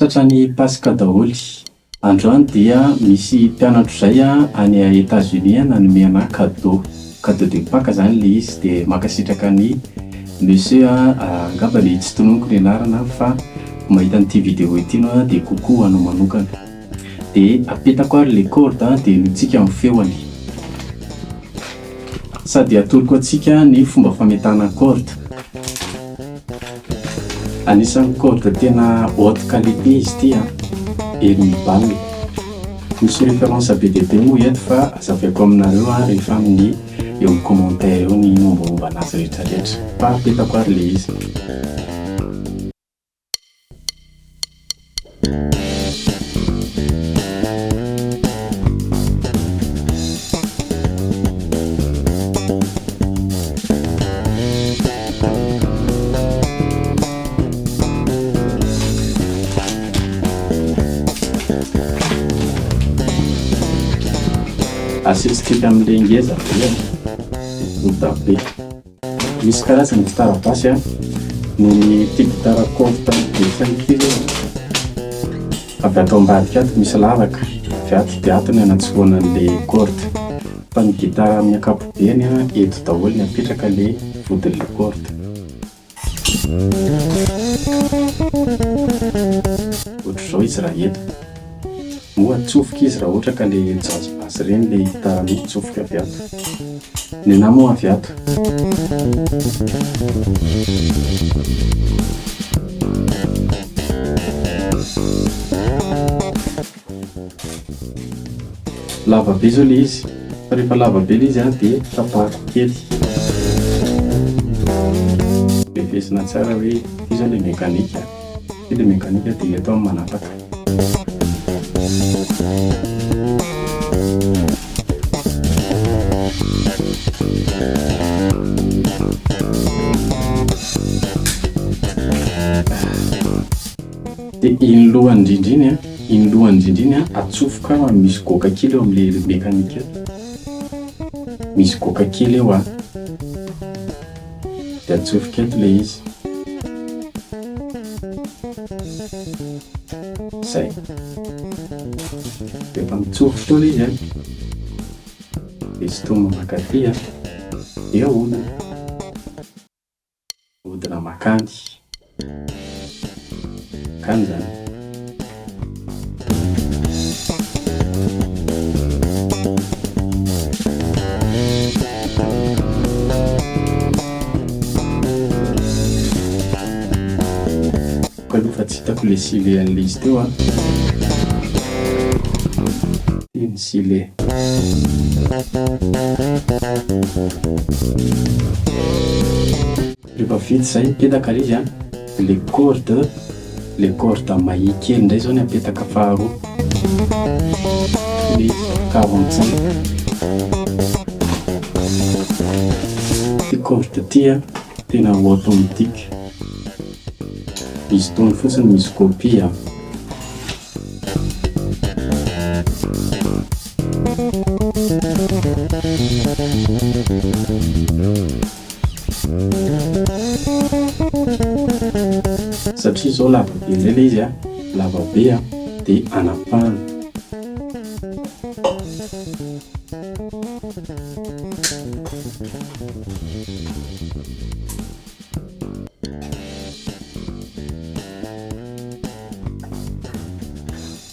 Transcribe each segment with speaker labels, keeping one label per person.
Speaker 1: Tratran'ny Pasika daholy. Androany dia misy mpianatro zay any États-Unis nanome anahy cadeau de Pâques zany le izy, dia makasitraka ny monsieur angambany tsy tononoko ny anarana fa mahita an'ity vidéo ity no dia kokoa anao manokana, dia apetako ary le corde dia notsika amin'ny feony, sady atoloko antsika ny fomba fametahana corde. Anisan'ny corde tena haute qualité izy ity Hermy Ball. Misy référence be dia be moa eto fa azaviako aminareo rehefa amin'ny eo amin'ny commentaire eo ny mombamomba anazy rehetrarehetra, fa apetako ary le izy. Asisitsika amin'ile ngeza be misy karazany gitara basy ny ty gitara corde de 5 kg avy ato ambadika ato misy lavaka avy ato dia ato ny anatsofoana an'le corde, fa ny gitara amin'ny ankapobeny eto daholo ny apetraka le vodin'le corde. Ohatr'izao izy raha eto moa atsofoka izy raha ohatra ka le jazz bass reny le gitara mitsofoka avy ato, ny anahy moa avy ato. Lava be zao le izy, fa rehefa lava be le izy dia tapahako kely, levesina tsara hoe ity zao le mekanika, ity le mekanika dia eto amin'ny manapaka. Dia iny lohany indrindriny atsofoka misy goka kely eo amin'le mekanika, misy goka kely eo dia atsofoka eto le izy, zay. Rehefa mitsofoka teo le izy dia sitoma makaty dia ahodina makany zany. Aloha fa tsy hitako le sile an'le izy teo iny sile. Rehefa vita zay mipetaka le izy le corde mahia kely indray zao ny apetaka faharoa, le 45. Ty corde ty tena automatique, izy tony fotsiny misy copie satria zao lava be zay le izy lava be dia anapahana.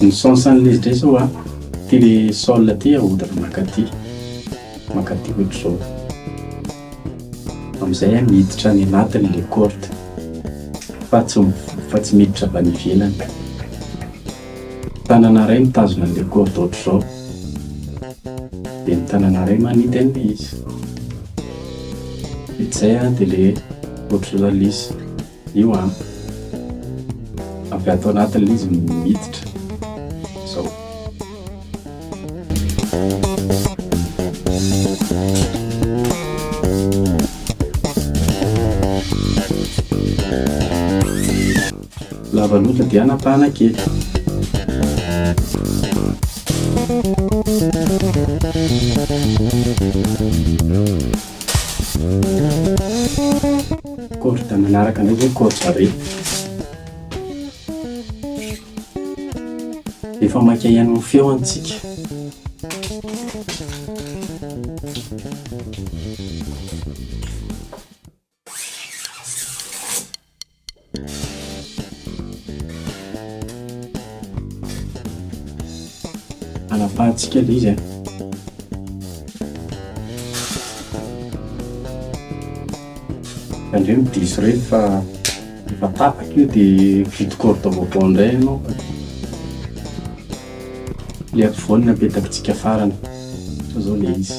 Speaker 1: Ny sensan'le izy ndray zao ty le sol ty ahodina makaty ohatr'izao, amin'izay miditra any anatiny le corde fa tsy miditra avy any ivelany. Tanana iray mitazona an'le corde ohatr'izao dia ny tanana iray manidy an'le izy, izay dia le ohatr'izao le izy io avy ato anatin'le izy miditra zao. Lava loatra dia anapahana kely. Corde manaraka ndray zay corde barré. efa maka ihany ny feo antsika. Anapahantsika ilay izy andreo midiso reo fa efa tapaka io dia vito corde vaovao indray ianao. Le ampovoany napetakitsika farany fa zao le izy.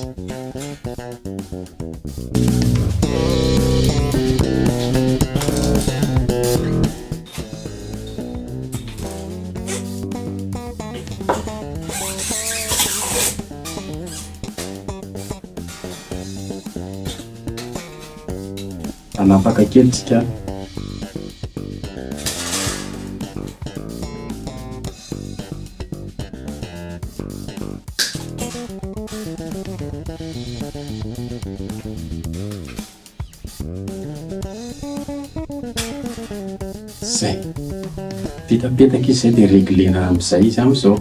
Speaker 1: Anapaka kely tsika. Zay vitapetaka izy zay dia reglena amin'izay izy amin'izao.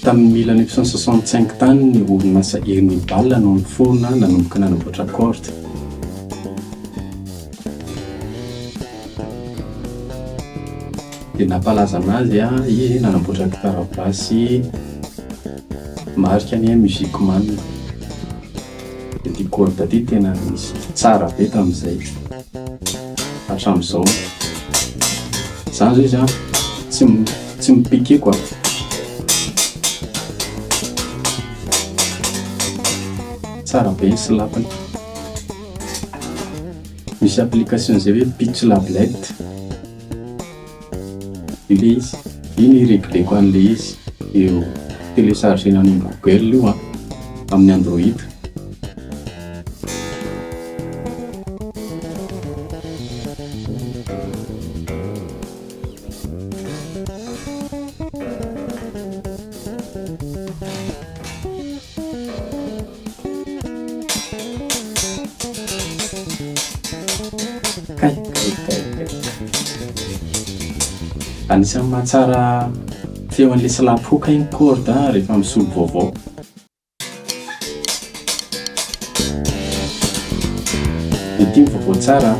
Speaker 1: Tamin'ny 1965 tany ny orinasa Ernibal no niforona nanomboka nanamboatra corde. Dia nampalaza anazy izy nanamboatra gitara basy marika ny musique man. Dia ity corde ity tena misy tsara be tamin'izay hatramin'izao. Izany zao izy tsy mipiqué quoi. Tsara be sy lapany. Misy application zay hoe pitch lablette. Io le izy, iny regleko an'le izy eo téléchargena ny Google io amin'ny Android. Anisan'ny mahatsara feo an'ilay silapoka iny corde rehefa misolo vaovao. Ity vaovao tsara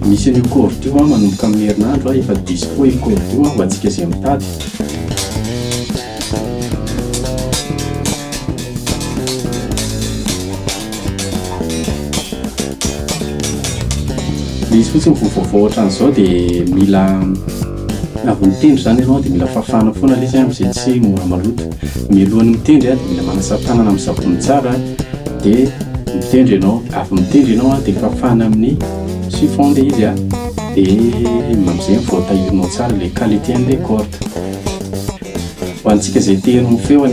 Speaker 1: misy an'io corde io manomboka amin'ny herinandro efa dispo io corde io ho antsika izay mitady. Izy fotsiny vaovao ohatran'izao dia mila avy mitendry zany ianao dia mila fafana foana ilay izy amin'izay tsy mora maloto. Mialohan'ny mitendry dia mila manasa tanana amin'ny savony tsara dia mitendry ianao. Avy mitendry ianao dia fafana amin'ny chiffon ilay izy dia amin'izay voatahirinao tsara ilay qualité an'ilay corde. Ho antsika izay te hanao feony